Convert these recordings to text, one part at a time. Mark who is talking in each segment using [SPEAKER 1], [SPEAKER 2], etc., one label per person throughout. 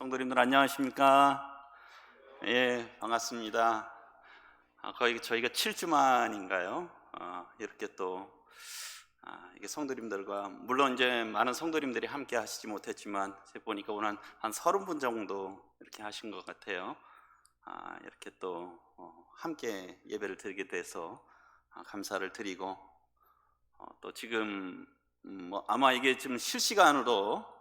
[SPEAKER 1] 성도님들 안녕하십니까? 예, 반갑습니다. 거의 저희가 7주 만인가요? 이렇게 또 이게 성도님들과 물론 이제 많은 성도님들이 함께 하시지 못했지만 보니까 오늘 한 30분 정도 이렇게 하신 것 같아요. 이렇게 또 함께 예배를 드리게 돼서 감사를 드리고 또 지금 뭐 아마 이게 지금 실시간으로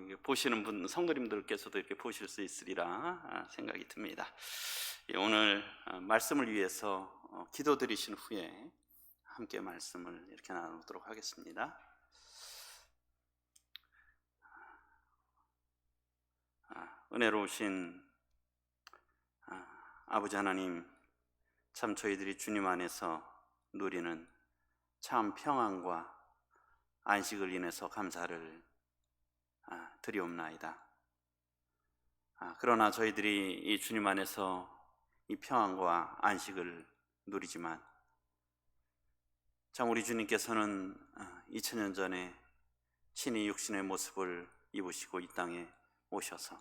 [SPEAKER 1] 이게 보시는 분 성도님들께서도 이렇게 보실 수 있으리라 생각이 듭니다. 오늘 말씀을 위해서 기도드리신 후에 함께 말씀을 이렇게 나누도록 하겠습니다. 은혜로우신 아버지 하나님, 참 저희들이 주님 안에서 누리는 참 평안과 안식을 인해서 감사를 드리옵나이다. 그러나 저희들이 이 주님 안에서 이 평안과 안식을 누리지만 참 우리 주님께서는 2000년 전에 신이 육신의 모습을 입으시고 이 땅에 오셔서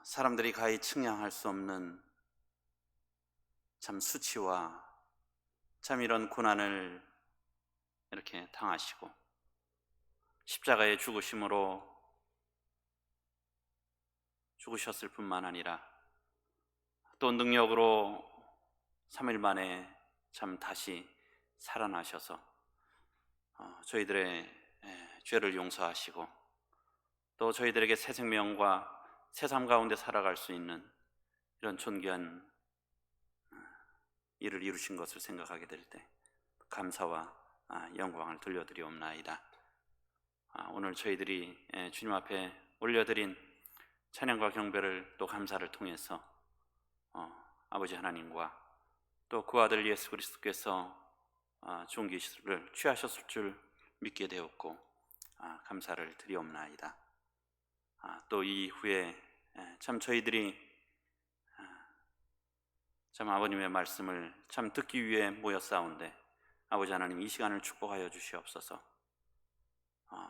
[SPEAKER 1] 사람들이 가히 측량할 수 없는 참 수치와 참 이런 고난을 이렇게 당하시고 십자가의 죽으심으로 죽으셨을 뿐만 아니라 또 능력으로 3일 만에 참 다시 살아나셔서 저희들의 죄를 용서하시고 또 저희들에게 새 생명과 새 삶 가운데 살아갈 수 있는 이런 존귀한 일을 이루신 것을 생각하게 될 때 감사와 영광을 돌려드리옵나이다. 오늘 저희들이 주님 앞에 올려드린 찬양과 경배를 또 감사를 통해서 아버지 하나님과 또 그 아들 예수 그리스도께서 존귀를 취하셨을 줄 믿게 되었고 감사를 드리옵나이다. 또 이후에 참 저희들이 참 아버님의 말씀을 참 듣기 위해 모였사온데 아버지 하나님 이 시간을 축복하여 주시옵소서.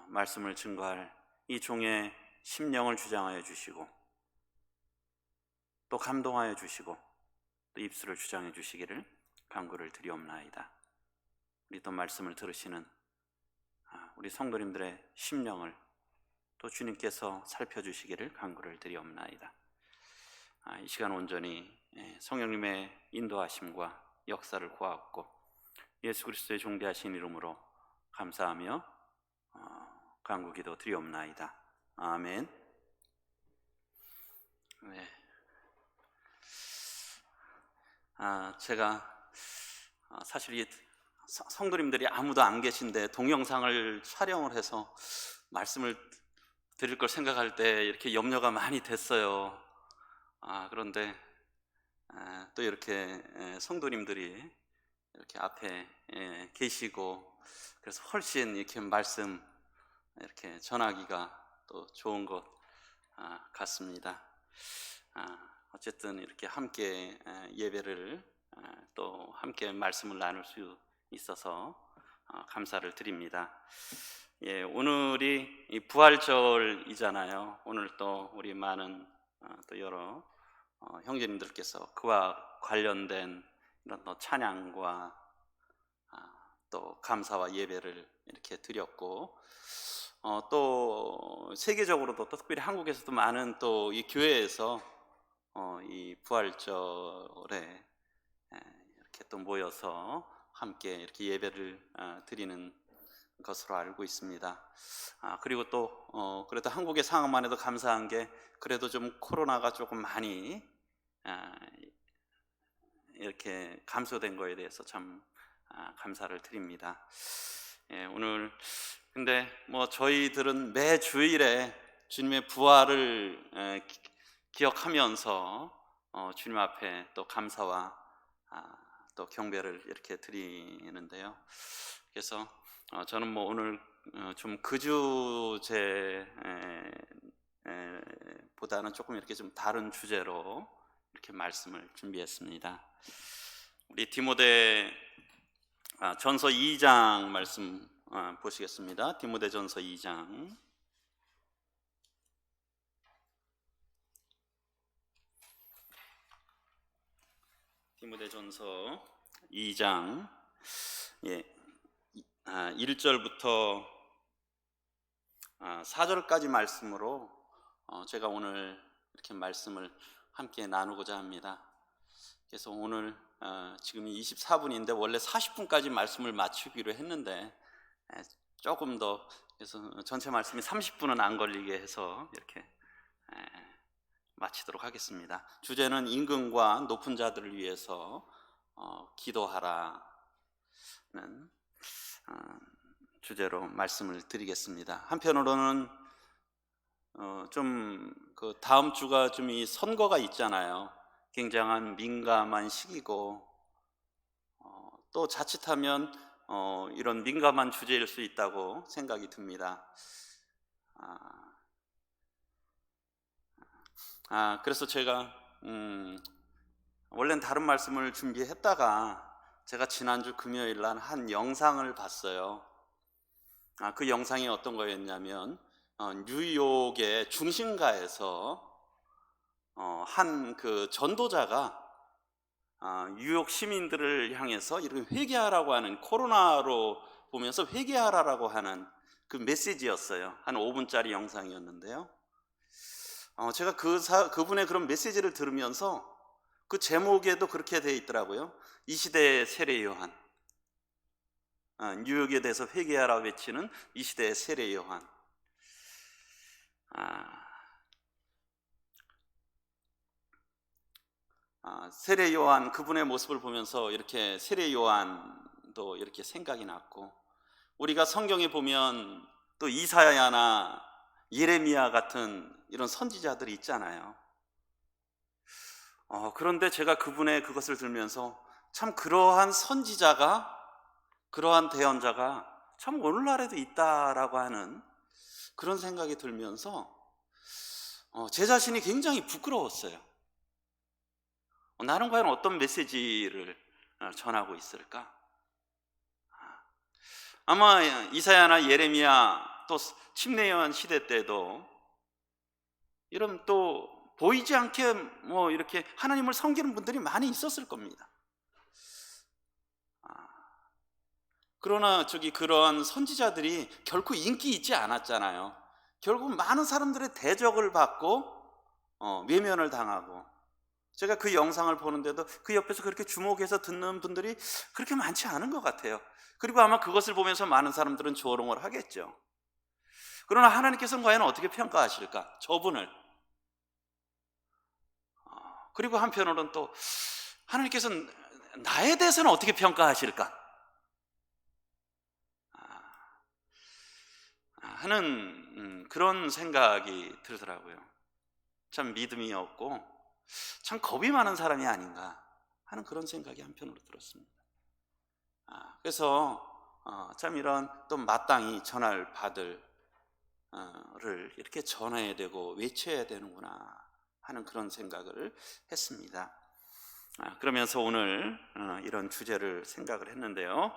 [SPEAKER 1] 말씀을 증거할 이 종의 심령을 주장하여 주시고 또 감동하여 주시고 또 입술을 주장해 주시기를 간구를 드리옵나이다. 우리 또 말씀을 들으시는 우리 성도님들의 심령을 또 주님께서 살펴주시기를 간구를 드리옵나이다. 이 시간 온전히 성령님의 인도하심과 역사를 구하옵고 예수 그리스도의 존귀하신 이름으로 감사하며 간구기도 드리옵나이다. 아멘. 네. 제가 사실 이 성도님들이 아무도 안 계신데 동영상을 촬영을 해서 말씀을 드릴 걸 생각할 때 이렇게 염려가 많이 됐어요. 그런데 또 이렇게 성도님들이 이렇게 앞에 계시고 그래서 훨씬 이렇게 말씀 이렇게 전하기가 또 좋은 것 같습니다. 어쨌든 이렇게 함께 예배를 또 함께 말씀을 나눌 수 있어서 감사를 드립니다. 오늘이 이 부활절이잖아요. 오늘 또 우리 많은 또 여러 형제님들께서 그와 관련된 이런 또 찬양과 또 감사와 예배를 이렇게 드렸고 또 세계적으로도 또 특별히 한국에서도 많은 또 이 교회에서 이 부활절에 이렇게 또 모여서 함께 이렇게 예배를 드리는 것으로 알고 있습니다. 그리고 또 그래도 한국의 상황만 해도 감사한 게 그래도 좀 코로나가 조금 많이 이렇게 감소된 거에 대해서 참 감사를 드립니다. 오늘 근데 뭐 저희들은 매 주일에 주님의 부활을 기억하면서 주님 앞에 또 감사와 또 경배를 이렇게 드리는데요. 그래서 저는 뭐 오늘 좀 그 주제 보다는 조금 이렇게 좀 다른 주제로 이렇게 말씀을 준비했습니다. 우리 디모데 전서 2장 말씀 보시겠습니다. 디모데 전서 2장 디모데전서 2장 1절부터 4절까지 말씀으로 제가 오늘 이렇게 말씀을 함께 나누고자 합니다. 그래서 오늘 지금이 24분인데 원래 40분까지 말씀을 마치기로 했는데 조금 더, 그래서 전체 말씀이 30분은 안 걸리게 해서 이렇게 마치도록 하겠습니다. 주제는 임금과 높은 자들을 위해서 기도하라는 주제로 말씀을 드리겠습니다. 한편으로는 좀 그 다음 주가 좀 이 선거가 있잖아요. 굉장한 민감한 시기고 또 자칫하면 이런 민감한 주제일 수 있다고 생각이 듭니다. 그래서 제가 원래는 다른 말씀을 준비했다가 제가 지난주 금요일 날 한 영상을 봤어요. 그 영상이 어떤 거였냐면 뉴욕의 중심가에서 한 그 전도자가 뉴욕 시민들을 향해서 이렇게 회개하라고 하는, 코로나로 보면서 회개하라고 하는 그 메시지였어요. 한 5분짜리 영상이었는데요. 제가 그분의 그런 메시지를 들으면서 그 제목에도 그렇게 되어 있더라고요. 이 시대의 세례 요한, 뉴욕에 대해서 회개하라 외치는 이 시대의 세례 요한. 세례 요한, 그분의 모습을 보면서 이렇게 세례 요한도 이렇게 생각이 났고, 우리가 성경에 보면 또 이사야나 예레미야 같은 이런 선지자들이 있잖아요. 그런데 제가 그분의 그것을 들으면서 참 그러한 선지자가, 그러한 대언자가 참 오늘날에도 있다라고 하는 그런 생각이 들면서 제 자신이 굉장히 부끄러웠어요. 나는 과연 어떤 메시지를 전하고 있을까? 아마 이사야나 예레미야 또 침례요한 시대 때도 이런 또 보이지 않게 이렇게 하나님을 섬기는 분들이 많이 있었을 겁니다. 그러나 그런 선지자들이 결코 인기 있지 않았잖아요. 결국 많은 사람들의 대적을 받고 외면을 당하고, 제가 그 영상을 보는데도 그 옆에서 그렇게 주목해서 듣는 분들이 그렇게 많지 않은 것 같아요. 그리고 아마 그것을 보면서 많은 사람들은 조롱을 하겠죠. 그러나 하나님께서는 과연 어떻게 평가하실까? 저분을. 그리고 한편으로는 또 하나님께서는 나에 대해서는 어떻게 평가하실까? 하는 그런 생각이 들더라고요. 참 믿음이 없고 참 겁이 많은 사람이 아닌가 하는 그런 생각이 한편으로 들었습니다. 그래서 참 이런 또 마땅히 전할 바들을 이렇게 전해야 되고 외쳐야 되는구나 하는 그런 생각을 했습니다. 그러면서 오늘 이런 주제를 생각을 했는데요.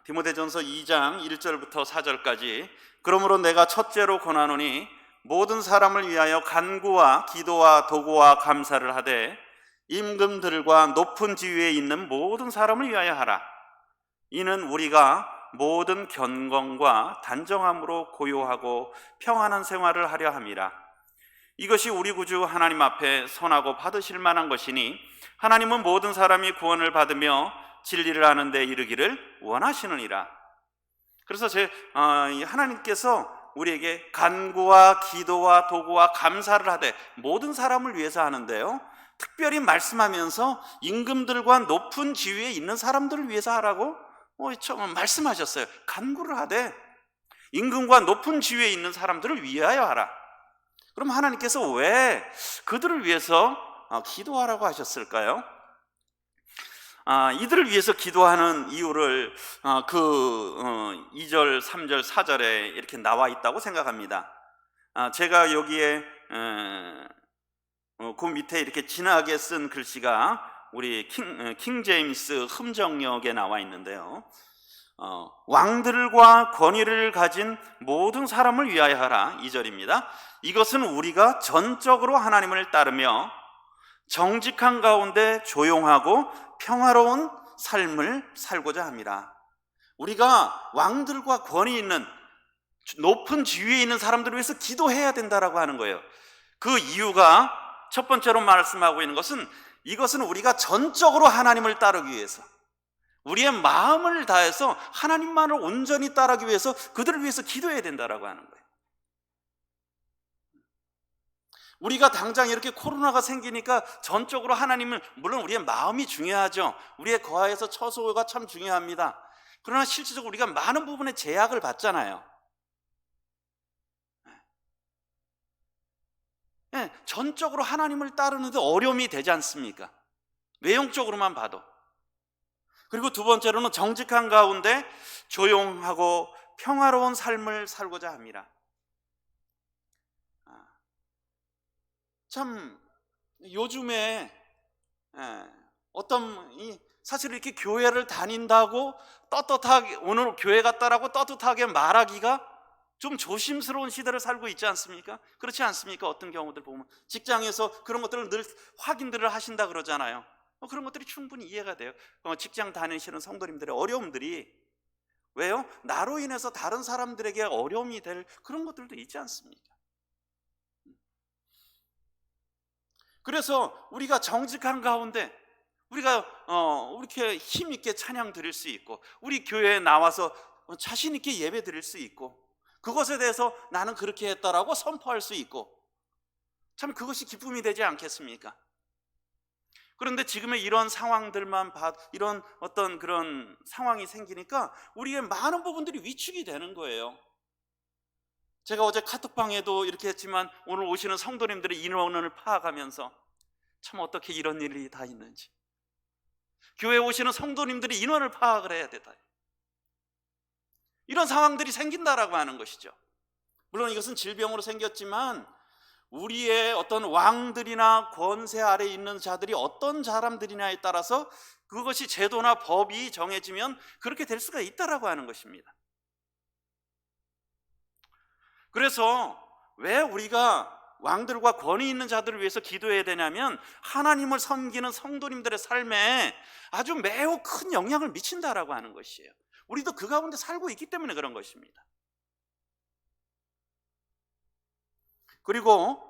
[SPEAKER 1] 디모데전서 2장 1절부터 4절까지, 그러므로 내가 첫째로 권하노니 모든 사람을 위하여 간구와 기도와 도구와 감사를 하되 임금들과 높은 지위에 있는 모든 사람을 위하여 하라. 이는 우리가 모든 견건과 단정함으로 고요하고 평안한 생활을 하려 함이라. 이것이 우리 구주 하나님 앞에 선하고 받으실 만한 것이니 하나님은 모든 사람이 구원을 받으며 진리를 아는 데 이르기를 원하시느니라. 그래서 하나님께서 우리에게 간구와 기도와 도구와 감사를 하되 모든 사람을 위해서 하는데요, 특별히 말씀하면서 임금들과 높은 지위에 있는 사람들을 위해서 하라고 말씀하셨어요. 간구를 하되 임금과 높은 지위에 있는 사람들을 위하여 하라. 그럼 하나님께서 왜 그들을 위해서 기도하라고 하셨을까요? 이들을 위해서 기도하는 이유를 2절, 3절, 4절에 이렇게 나와 있다고 생각합니다. 제가 여기에 그 밑에 이렇게 진하게 쓴 글씨가 우리 킹 제임스 흠정역에 나와 있는데요. 왕들과 권위를 가진 모든 사람을 위하여 하라, 2절입니다. 이것은 우리가 전적으로 하나님을 따르며 정직한 가운데 조용하고 평화로운 삶을 살고자 합니다. 우리가 왕들과 권위 있는 높은 지위에 있는 사람들을 위해서 기도해야 된다라고 하는 거예요. 그 이유가 첫 번째로 말씀하고 있는 것은 이것은 우리가 전적으로 하나님을 따르기 위해서, 우리의 마음을 다해서 하나님만을 온전히 따르기 위해서 그들을 위해서 기도해야 된다라고 하는 거예요. 우리가 당장 이렇게 코로나가 생기니까 전적으로 하나님을, 물론 우리의 마음이 중요하죠. 우리의 거하에서 처소가 참 중요합니다. 그러나 실질적으로 우리가 많은 부분에 제약을 받잖아요. 네, 전적으로 하나님을 따르는데 어려움이 되지 않습니까? 외형적으로만 봐도. 그리고 두 번째로는 정직한 가운데 조용하고 평화로운 삶을 살고자 합니다. 참 요즘에 어떤 사실 이렇게 교회를 다닌다고 떳떳하게 오늘 교회 갔다라고 떳떳하게 말하기가 좀 조심스러운 시대를 살고 있지 않습니까? 그렇지 않습니까? 어떤 경우들 보면 직장에서 그런 것들을 늘 확인들을 하신다 그러잖아요. 그런 것들이 충분히 이해가 돼요. 직장 다니시는 성도님들의 어려움들이, 왜요? 나로 인해서 다른 사람들에게 어려움이 될 그런 것들도 있지 않습니까? 그래서 우리가 정직한 가운데 우리가 이렇게 힘 있게 찬양 드릴 수 있고, 우리 교회에 나와서 자신 있게 예배 드릴 수 있고, 그것에 대해서 나는 그렇게 했다라고 선포할 수 있고, 참 그것이 기쁨이 되지 않겠습니까? 그런데 지금의 이런 상황들만 이런 어떤 그런 상황이 생기니까 우리의 많은 부분들이 위축이 되는 거예요. 제가 어제 카톡방에도 이렇게 했지만 오늘 오시는 성도님들의 인원을 파악하면서 참 어떻게 이런 일이 다 있는지, 교회에 오시는 성도님들의 인원을 파악을 해야 되다, 이런 상황들이 생긴다라고 하는 것이죠. 물론 이것은 질병으로 생겼지만 우리의 어떤 왕들이나 권세 아래 있는 자들이 어떤 사람들이냐에 따라서 그것이 제도나 법이 정해지면 그렇게 될 수가 있다라고 하는 것입니다. 그래서 왜 우리가 왕들과 권위 있는 자들을 위해서 기도해야 되냐면, 하나님을 섬기는 성도님들의 삶에 아주 매우 큰 영향을 미친다라고 하는 것이에요. 우리도 그 가운데 살고 있기 때문에 그런 것입니다. 그리고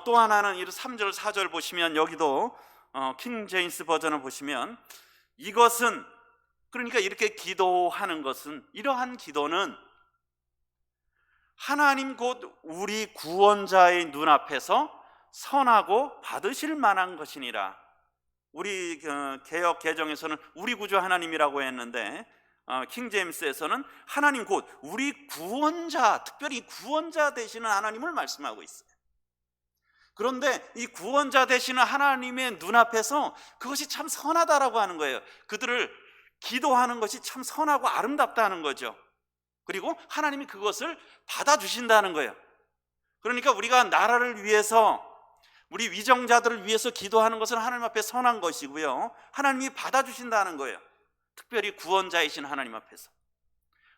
[SPEAKER 1] 또 하나는 3절 4절 보시면, 여기도 킹 제임스 버전을 보시면, 이것은, 그러니까 이렇게 기도하는 것은, 이러한 기도는 하나님 곧 우리 구원자의 눈앞에서 선하고 받으실 만한 것이니라. 우리 개역 개정에서는 우리 구주 하나님이라고 했는데 킹 제임스에서는 하나님 곧 우리 구원자, 특별히 구원자 되시는 하나님을 말씀하고 있어요. 그런데 이 구원자 되시는 하나님의 눈앞에서 그것이 참 선하다라고 하는 거예요. 그들을 기도하는 것이 참 선하고 아름답다는 거죠. 그리고 하나님이 그것을 받아주신다는 거예요. 그러니까 우리가 나라를 위해서, 우리 위정자들을 위해서 기도하는 것은 하나님 앞에 선한 것이고요, 하나님이 받아주신다는 거예요. 특별히 구원자이신 하나님 앞에서.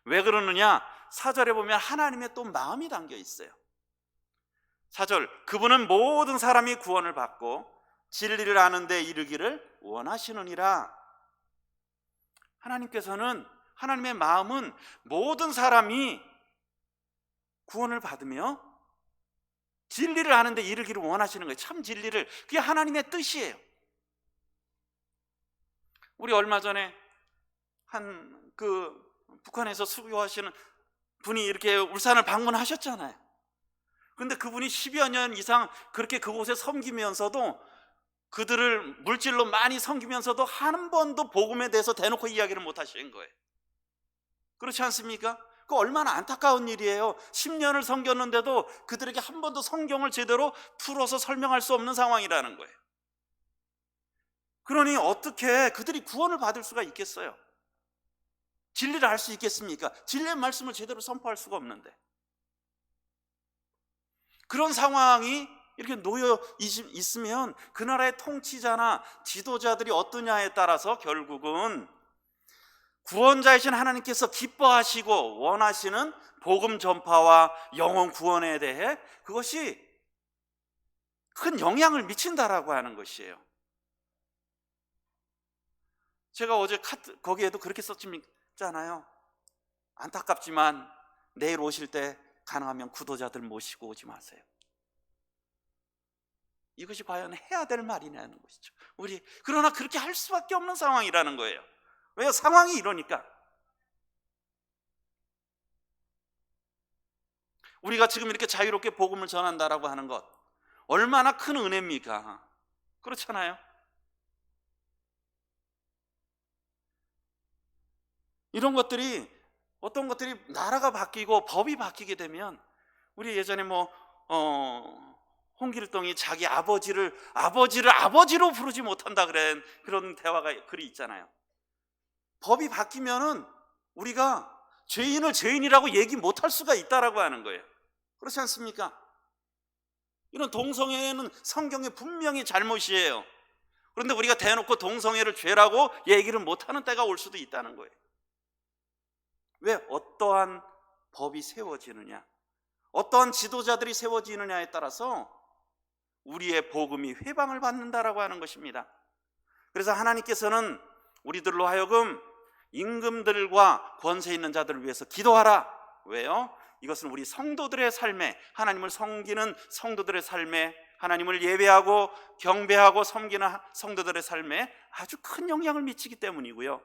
[SPEAKER 1] 왜 그러느냐? 4절에 보면 하나님의 또 마음이 담겨 있어요. 4절, 그분은 모든 사람이 구원을 받고 진리를 아는 데 이르기를 원하시느니라. 하나님께서는, 하나님의 마음은 모든 사람이 구원을 받으며 진리를 아는 데 이르기를 원하시는 거예요. 참 진리를. 그게 하나님의 뜻이에요. 우리 얼마 전에 북한에서 수교하시는 분이 이렇게 울산을 방문하셨잖아요. 그런데 그분이 10여 년 이상 그렇게 그곳에 섬기면서도, 그들을 물질로 많이 섬기면서도 한 번도 복음에 대해서 대놓고 이야기를 못 하시는 거예요. 그렇지 않습니까? 그 얼마나 안타까운 일이에요. 10년을 섬겼는데도 그들에게 한 번도 성경을 제대로 풀어서 설명할 수 없는 상황이라는 거예요. 그러니 어떻게 그들이 구원을 받을 수가 있겠어요? 진리를 알 수 있겠습니까? 진리의 말씀을 제대로 선포할 수가 없는데. 그런 상황이 이렇게 놓여 있으면 그 나라의 통치자나 지도자들이 어떠냐에 따라서 결국은 구원자이신 하나님께서 기뻐하시고 원하시는 복음 전파와 영혼 구원에 대해 그것이 큰 영향을 미친다라고 하는 것이에요. 제가 어제 거기에도 그렇게 썼잖아요. 안타깝지만 내일 오실 때 가능하면 구도자들 모시고 오지 마세요. 이것이 과연 해야 될 말이냐는 것이죠. 그러나 그렇게 할 수밖에 없는 상황이라는 거예요. 왜요? 상황이 이러니까. 우리가 지금 이렇게 자유롭게 복음을 전한다라고 하는 것, 얼마나 큰 은혜입니까? 그렇잖아요. 이런 것들이, 어떤 것들이 나라가 바뀌고 법이 바뀌게 되면, 우리 예전에 홍길동이 자기 아버지를 아버지로 부르지 못한다 그런 대화가 글이 있잖아요. 법이 바뀌면은 우리가 죄인을 죄인이라고 얘기 못할 수가 있다라고 하는 거예요. 그렇지 않습니까? 이런 동성애는 성경에 분명히 잘못이에요. 그런데 우리가 대놓고 동성애를 죄라고 얘기를 못하는 때가 올 수도 있다는 거예요. 왜? 어떠한 법이 세워지느냐, 어떠한 지도자들이 세워지느냐에 따라서 우리의 복음이 회방을 받는다라고 하는 것입니다. 그래서 하나님께서는 우리들로 하여금 임금들과 권세 있는 자들을 위해서 기도하라. 왜요? 이것은 우리 성도들의 삶에, 하나님을 섬기는 성도들의 삶에, 하나님을 예배하고 경배하고 섬기는 성도들의 삶에 아주 큰 영향을 미치기 때문이고요.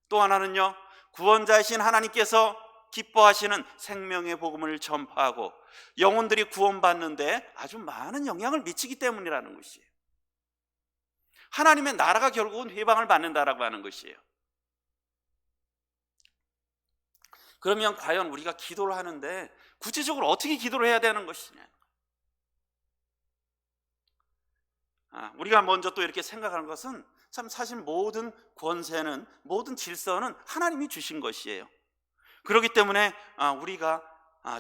[SPEAKER 1] 또 하나는요, 구원자이신 하나님께서 기뻐하시는 생명의 복음을 전파하고 영혼들이 구원받는데 아주 많은 영향을 미치기 때문이라는 것이에요. 하나님의 나라가 결국은 회방을 받는다라고 하는 것이에요. 그러면 과연 우리가 기도를 하는데 구체적으로 어떻게 기도를 해야 되는 것이냐? 우리가 먼저 또 이렇게 생각하는 것은, 참 사실 모든 권세는, 모든 질서는 하나님이 주신 것이에요. 그렇기 때문에 우리가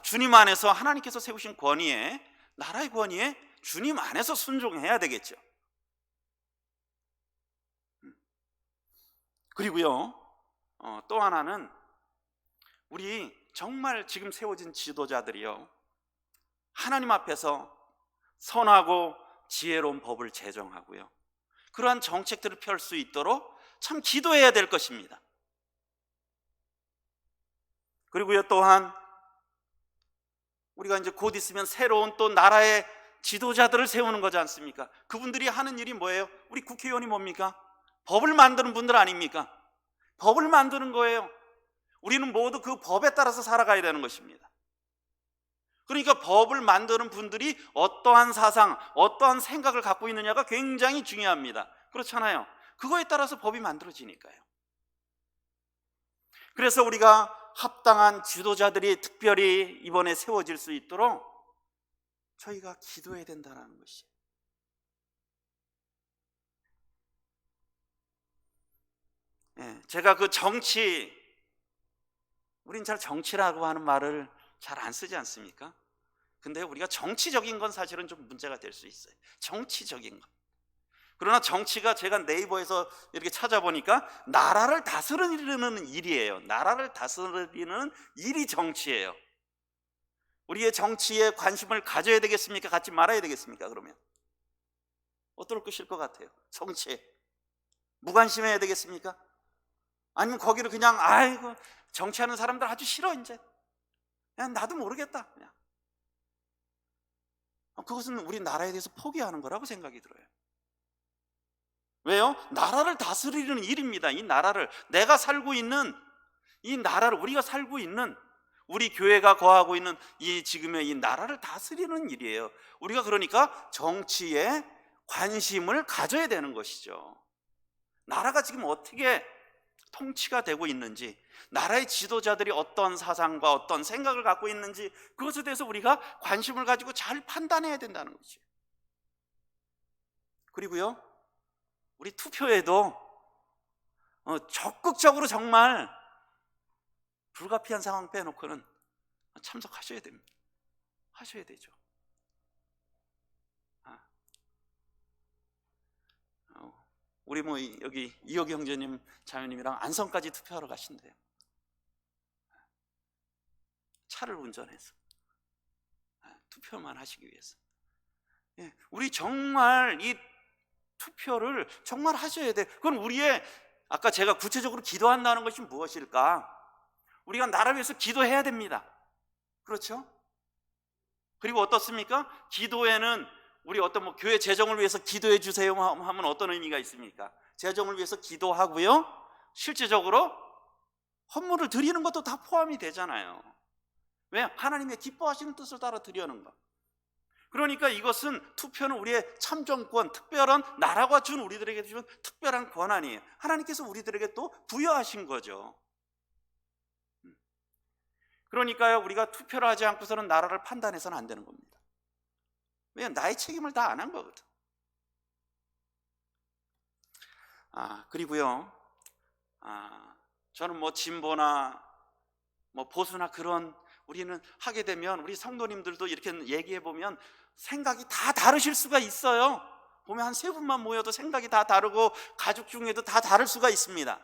[SPEAKER 1] 주님 안에서, 하나님께서 세우신 권위에, 나라의 권위에 주님 안에서 순종해야 되겠죠. 그리고요, 또 하나는, 우리 정말 지금 세워진 지도자들이요, 하나님 앞에서 선하고 지혜로운 법을 제정하고요, 그러한 정책들을 펼 수 있도록 참 기도해야 될 것입니다. 그리고요, 또한 우리가 이제 곧 있으면 새로운 또 나라의 지도자들을 세우는 거지 않습니까? 그분들이 하는 일이 뭐예요? 우리 국회의원이 뭡니까? 법을 만드는 분들 아닙니까? 법을 만드는 거예요. 우리는 모두 그 법에 따라서 살아가야 되는 것입니다. 그러니까 법을 만드는 분들이 어떠한 사상, 어떠한 생각을 갖고 있느냐가 굉장히 중요합니다. 그렇잖아요. 그거에 따라서 법이 만들어지니까요. 그래서 우리가 합당한 지도자들이 특별히 이번에 세워질 수 있도록 저희가 기도해야 된다는 것이에요. 제가 그 정치, 우린 잘 정치라고 하는 말을 잘 안 쓰지 않습니까? 근데 우리가 정치적인 건 사실은 좀 문제가 될 수 있어요. 정치적인 건. 그러나 정치가, 제가 네이버에서 이렇게 찾아보니까 나라를 다스리는 일이에요. 나라를 다스리는 일이 정치예요. 우리의 정치에 관심을 가져야 되겠습니까? 갖지 말아야 되겠습니까? 그러면 어떨 것일 것 같아요? 정치에 무관심해야 되겠습니까? 아니면 거기를 그냥, 아이고 정치하는 사람들 아주 싫어, 이제 그냥 나도 모르겠다, 그냥. 그것은 우리 나라에 대해서 포기하는 거라고 생각이 들어요. 왜요? 나라를 다스리는 일입니다. 이 나라를, 내가 살고 있는 이 나라를, 우리가 살고 있는, 우리 교회가 거하고 있는 이 지금의 이 나라를 다스리는 일이에요. 우리가 그러니까 정치에 관심을 가져야 되는 것이죠. 나라가 지금 어떻게 통치가 되고 있는지, 나라의 지도자들이 어떤 사상과 어떤 생각을 갖고 있는지, 그것에 대해서 우리가 관심을 가지고 잘 판단해야 된다는 거죠. 그리고요, 우리 투표에도 적극적으로, 정말 불가피한 상황 빼놓고는 참석하셔야 됩니다. 하셔야 되죠. 우리 여기 이혁이 형제님, 자매님이랑 안성까지 투표하러 가신대요. 차를 운전해서 투표만 하시기 위해서. 우리 정말 이 투표를 정말 하셔야 돼요. 그건 우리의, 아까 제가 구체적으로 기도한다는 것이 무엇일까? 우리가 나라를 위해서 기도해야 됩니다. 그렇죠? 그리고 어떻습니까? 기도에는 우리 어떤 교회 재정을 위해서 기도해 주세요 하면 어떤 의미가 있습니까? 재정을 위해서 기도하고요, 실제적으로 헌물을 드리는 것도 다 포함이 되잖아요. 왜? 하나님의 기뻐하시는 뜻을 따라 드리는 것. 그러니까 이것은, 투표는 우리의 참정권, 특별한, 나라가 준, 우리들에게 준 특별한 권한이에요. 하나님께서 우리들에게 또 부여하신 거죠. 그러니까요, 우리가 투표를 하지 않고서는 나라를 판단해서는 안 되는 겁니다. 왜냐하면 나의 책임을 다 안 한 거거든. 그리고요, 저는 진보나 보수나 그런, 우리는 하게 되면 우리 성도님들도 이렇게 얘기해 보면 생각이 다 다르실 수가 있어요. 보면 한 3분만 모여도 생각이 다 다르고 가족 중에도 다 다를 수가 있습니다.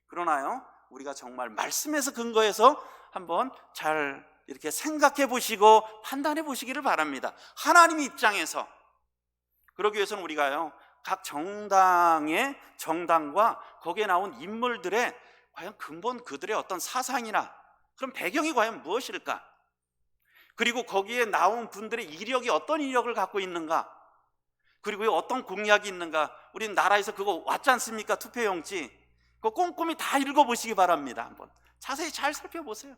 [SPEAKER 1] 그러나요, 우리가 정말 말씀에서 근거해서 한번 잘 이렇게 생각해 보시고 판단해 보시기를 바랍니다. 하나님의 입장에서. 그러기 위해서는 우리가요, 각 정당과 거기에 나온 인물들의 과연 근본, 그들의 어떤 사상이나 그럼 배경이 과연 무엇일까? 그리고 거기에 나온 분들의 이력이 어떤 이력을 갖고 있는가? 그리고 어떤 공약이 있는가? 우리 나라에서 그거 왔지 않습니까? 투표용지. 그거 꼼꼼히 다 읽어보시기 바랍니다. 한번 자세히 잘 살펴보세요.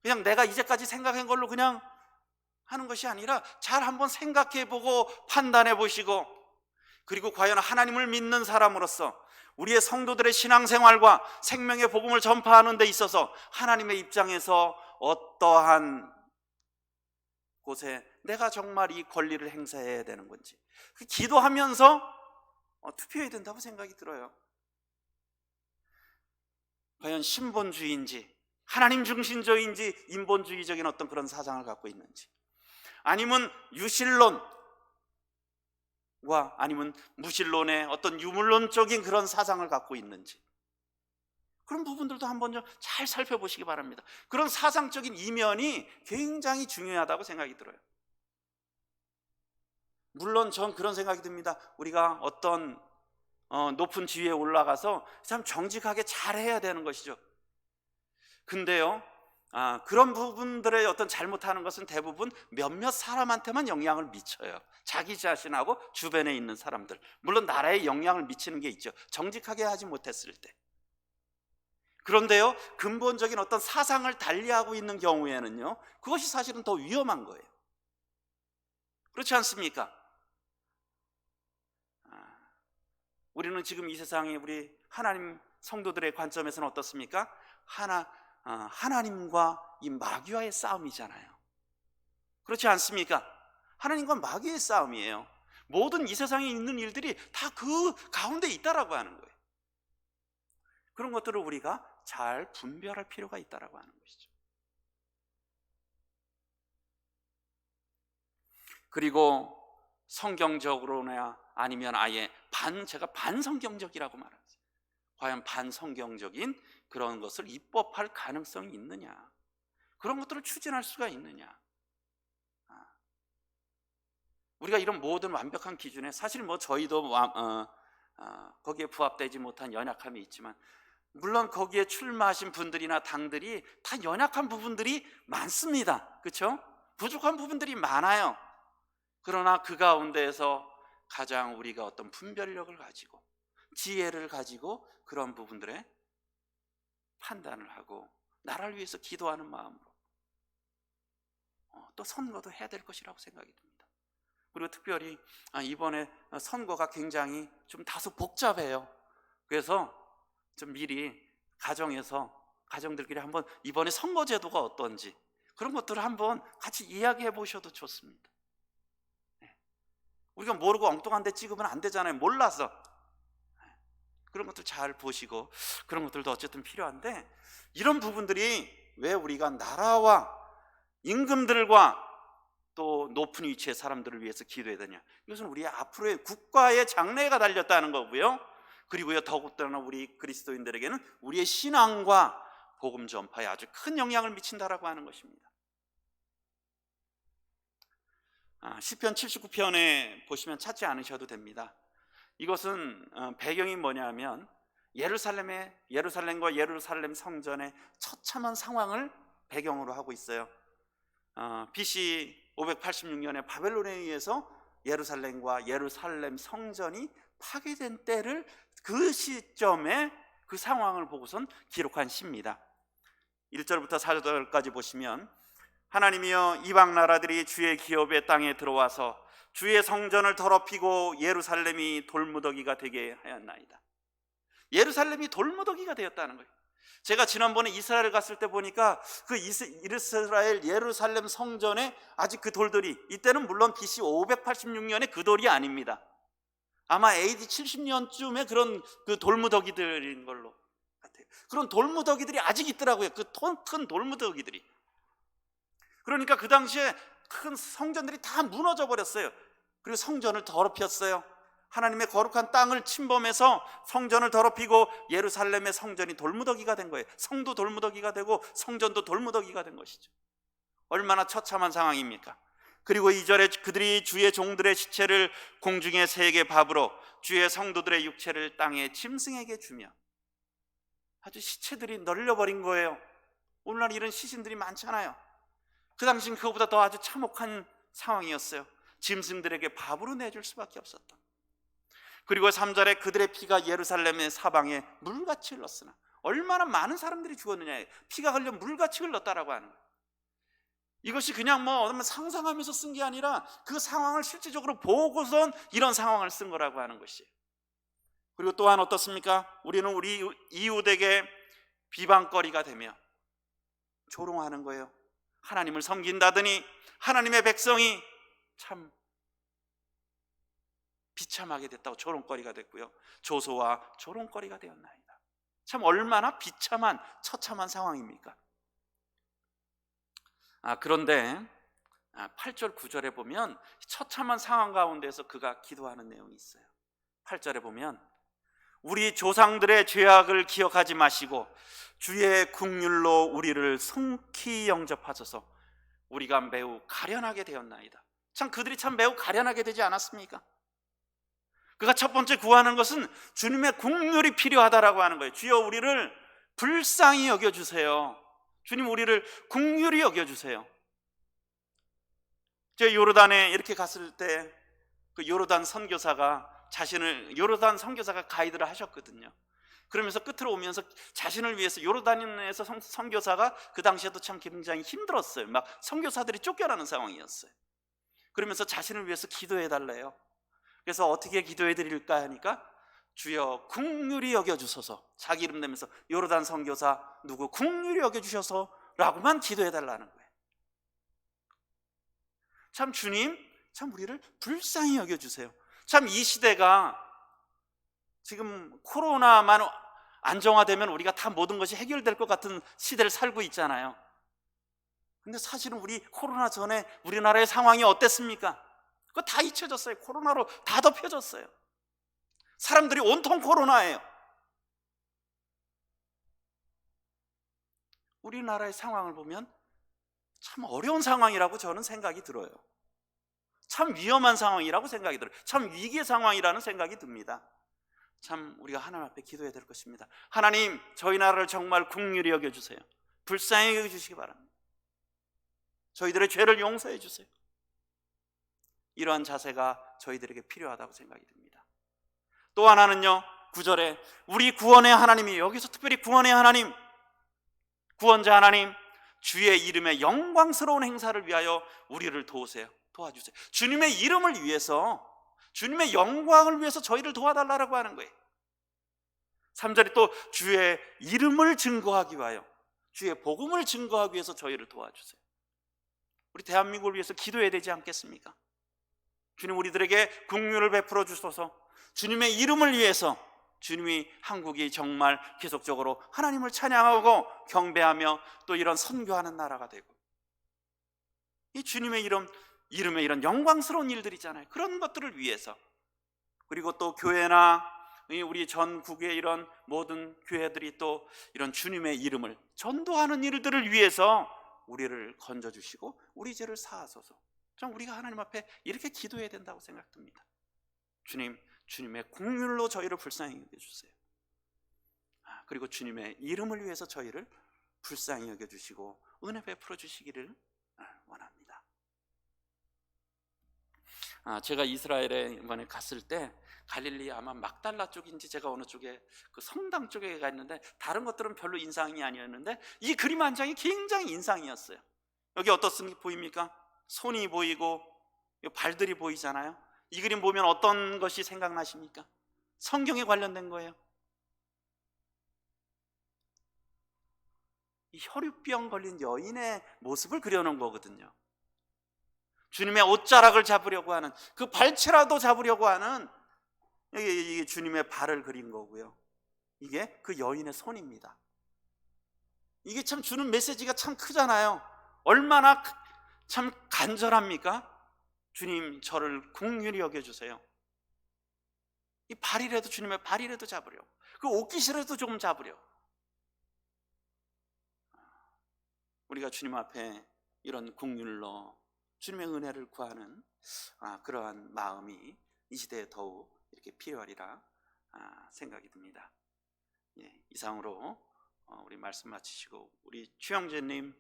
[SPEAKER 1] 그냥 내가 이제까지 생각한 걸로 그냥 하는 것이 아니라 잘 한번 생각해보고 판단해보시고, 그리고 과연 하나님을 믿는 사람으로서 우리의 성도들의 신앙생활과 생명의 복음을 전파하는 데 있어서 하나님의 입장에서 어떠한 곳에 내가 정말 이 권리를 행사해야 되는 건지, 기도하면서 투표해야 된다고 생각이 들어요. 과연 신본주의인지, 하나님 중심주의인지, 인본주의적인 어떤 그런 사상을 갖고 있는지, 아니면 유실론과 아니면 무신론의 어떤 유물론적인 그런 사상을 갖고 있는지, 그런 부분들도 한번 좀 잘 살펴보시기 바랍니다. 그런 사상적인 이면이 굉장히 중요하다고 생각이 들어요. 물론 전 그런 생각이 듭니다. 우리가 어떤 높은 지위에 올라가서 참 정직하게 잘해야 되는 것이죠. 근데요, 그런 부분들의 어떤 잘못하는 것은 대부분 몇몇 사람한테만 영향을 미쳐요. 자기 자신하고 주변에 있는 사람들, 물론 나라에 영향을 미치는 게 있죠. 정직하게 하지 못했을 때. 그런데요, 근본적인 어떤 사상을 달리하고 있는 경우에는요, 그것이 사실은 더 위험한 거예요. 그렇지 않습니까? 우리는 지금 이 세상에 우리 하나님 성도들의 관점에서는 어떻습니까? 하나님과 이 마귀와의 싸움이잖아요. 그렇지 않습니까? 하나님과 마귀의 싸움이에요. 모든 이 세상에 있는 일들이 다 그 가운데 있다라고 하는 거예요. 그런 것들을 우리가 잘 분별할 필요가 있다라고 하는 것이죠. 그리고 성경적으로나 아니면 아예 제가 반성경적이라고 말하죠. 과연 반성경적인 그런 것을 입법할 가능성이 있느냐, 그런 것들을 추진할 수가 있느냐. 우리가 이런 모든 완벽한 기준에 사실 저희도 거기에 부합되지 못한 연약함이 있지만, 물론 거기에 출마하신 분들이나 당들이 다 연약한 부분들이 많습니다. 그렇죠? 부족한 부분들이 많아요. 그러나 그 가운데에서 가장 우리가 어떤 분별력을 가지고 지혜를 가지고 그런 부분들에 판단을 하고 나라를 위해서 기도하는 마음으로 또 선거도 해야 될 것이라고 생각이 듭니다. 그리고 특별히 이번에 선거가 굉장히 좀 다소 복잡해요. 그래서 좀 미리 가정들끼리 한번 이번에 선거제도가 어떤지 그런 것들을 한번 같이 이야기해 보셔도 좋습니다. 우리가 모르고 엉뚱한 데 찍으면 안 되잖아요. 몰라서. 그런 것들 잘 보시고, 그런 것들도 어쨌든 필요한데, 이런 부분들이 왜 우리가 나라와 임금들과 또 높은 위치의 사람들을 위해서 기도해야 되냐, 이것은 우리 앞으로의 국가의 장래가 달렸다는 거고요. 그리고요, 더욱더나 우리 그리스도인들에게는 우리의 신앙과 복음 전파에 아주 큰 영향을 미친다라고 하는 것입니다. 시편 79편에 보시면 찾지 않으셔도 됩니다. 이것은 배경이 뭐냐면 예루살렘과 예루살렘 성전의 처참한 상황을 배경으로 하고 있어요. BC 586년에 바벨론에 의해서 예루살렘과 예루살렘 성전이 파괴된 때를 그 시점에 그 상황을 보고선 기록한 시입니다. 1절부터 4절까지 보시면 하나님이여 이방 나라들이 주의 기업의 땅에 들어와서 주의 성전을 더럽히고 예루살렘이 돌무더기가 되게 하였나이다. 예루살렘이 돌무더기가 되었다는 거예요. 제가 지난번에 이스라엘 갔을 때 보니까 그 이스라엘 예루살렘 성전에 아직 그 돌들이, 이때는 물론 BC 586년에 그 돌이 아닙니다. 아마 AD 70년쯤에 그런 그 돌무더기들인 걸로 같아요. 그런 돌무더기들이 아직 있더라고요. 그 큰 돌무더기들이. 그러니까 그 당시에 큰 성전들이 다 무너져 버렸어요. 그리고 성전을 더럽혔어요. 하나님의 거룩한 땅을 침범해서 성전을 더럽히고 예루살렘의 성전이 돌무더기가 된 거예요. 성도 돌무더기가 되고 성전도 돌무더기가 된 것이죠. 얼마나 처참한 상황입니까? 그리고 2절에 그들이 주의 종들의 시체를 공중의 새에게 밥으로 주의 성도들의 육체를 땅에 짐승에게 주며, 아주 시체들이 널려버린 거예요. 오늘날 이런 시신들이 많잖아요. 그 당시는 그거보다 더 아주 참혹한 상황이었어요. 짐승들에게 밥으로 내줄 수밖에 없었다. 그리고 3절에 그들의 피가 예루살렘의 사방에 물같이 흘렀으나, 얼마나 많은 사람들이 죽었느냐, 피가 흘려 물같이 흘렀다라고 하는 거예요. 이것이 그냥 상상하면서 쓴 게 아니라 그 상황을 실질적으로 보고선 이런 상황을 쓴 거라고 하는 것이에요. 그리고 또한 어떻습니까? 우리는 우리 이웃에게 비방거리가 되며 조롱하는 거예요. 하나님을 섬긴다더니 하나님의 백성이 참 비참하게 됐다고 조롱거리가 됐고요, 조소와 조롱거리가 되었나이다. 참 얼마나 비참한 처참한 상황입니까? 그런데 8절 9절에 보면 처참한 상황 가운데서 그가 기도하는 내용이 있어요. 8절에 보면 우리 조상들의 죄악을 기억하지 마시고 주의 긍휼로 우리를 성히 영접하소서. 우리가 매우 가련하게 되었나이다. 참 그들이 참 매우 가련하게 되지 않았습니까? 그가 첫 번째 구하는 것은 주님의 긍휼이 필요하다라고 하는 거예요. 주여 우리를 불쌍히 여겨주세요. 주님 우리를 긍휼히 여겨주세요. 제가 요르단에 이렇게 갔을 때 그 요르단 선교사가 가이드를 하셨거든요. 그러면서 끝으로 오면서 자신을 위해서 요르단에서 선교사가 그 당시에도 참 굉장히 힘들었어요. 막 선교사들이 쫓겨나는 상황이었어요. 그러면서 자신을 위해서 기도해 달래요. 그래서 어떻게 기도해 드릴까 하니까 주여 긍휼히 여겨주소서, 자기 이름 내면서 요르단 선교사 누구 긍휼히 여겨주셔서 라고만 기도해 달라는 거예요. 참 주님, 참 우리를 불쌍히 여겨주세요. 참 이 시대가 지금 코로나만 안정화되면 우리가 다 모든 것이 해결될 것 같은 시대를 살고 있잖아요. 근데 사실은 우리 코로나 전에 우리나라의 상황이 어땠습니까? 그거 다 잊혀졌어요. 코로나로 다 덮여졌어요. 사람들이 온통 코로나예요. 우리나라의 상황을 보면 참 어려운 상황이라고 저는 생각이 들어요. 참 위험한 상황이라고 생각이 들어요. 참 위기의 상황이라는 생각이 듭니다. 참 우리가 하나님 앞에 기도해야 될 것입니다. 하나님, 저희 나라를 정말 긍휼히 여겨주세요. 불쌍히 여겨주시기 바랍니다. 저희들의 죄를 용서해 주세요. 이러한 자세가 저희들에게 필요하다고 생각이 듭니다. 또 하나는요, 9절에 우리 구원의 하나님이, 여기서 특별히 구원의 하나님, 구원자 하나님, 주의 이름의 영광스러운 행사를 위하여 우리를 도와주세요. 주님의 이름을 위해서, 주님의 영광을 위해서 저희를 도와달라고 하는 거예요. 3절이 또 주의 이름을 증거하기 위하여, 주의 복음을 증거하기 위해서 저희를 도와주세요. 우리 대한민국을 위해서 기도해야 되지 않겠습니까? 주님 우리들에게 긍휼을 베풀어 주소서. 주님의 이름을 위해서 주님이 한국이 정말 계속적으로 하나님을 찬양하고 경배하며 또 이런 선교하는 나라가 되고, 이 주님의 이름에 이런 영광스러운 일들이잖아요. 그런 것들을 위해서, 그리고 또 교회나 우리 전국의 이런 모든 교회들이 또 이런 주님의 이름을 전도하는 일들을 위해서 우리를 건져주시고 우리 죄를 사하소서. 좀 우리가 하나님 앞에 이렇게 기도해야 된다고 생각됩니다. 주님의 긍휼로 저희를 불쌍히 여겨주세요. 그리고 주님의 이름을 위해서 저희를 불쌍히 여겨주시고 은혜 베풀어 주시기를 원합니다. 제가 이스라엘에 이번에 갔을 때 갈릴리 아마 막달라 쪽인지 제가 어느 쪽에 그 성당 쪽에 가 있는데 다른 것들은 별로 인상이 아니었는데 이 그림 한 장이 굉장히 인상이었어요. 여기 어떻습니까? 보입니까? 손이 보이고 발들이 보이잖아요. 이 그림 보면 어떤 것이 생각나십니까? 성경에 관련된 거예요. 이 혈유병 걸린 여인의 모습을 그려놓은 거거든요. 주님의 옷자락을 잡으려고 하는, 그 발치라도 잡으려고 하는, 이게 주님의 발을 그린 거고요. 이게 그 여인의 손입니다. 이게 참 주는 메시지가 참 크잖아요. 얼마나 참 간절합니까? 주님, 저를 긍휼히 여겨주세요. 이 발이라도, 주님의 발이라도 잡으려고, 그 옷깃이라도 조금 잡으려고. 우리가 주님 앞에 이런 긍휼로 주님의 은혜를 구하는 그러한 마음이 이 시대에 더욱 이렇게 필요하리라 생각이 듭니다. 이상으로 우리 말씀 마치시고 우리 추영재님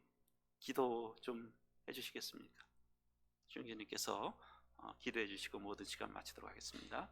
[SPEAKER 1] 기도 좀 해주시겠습니까? 추영재님께서 기도해 주시고 모든 시간 마치도록 하겠습니다.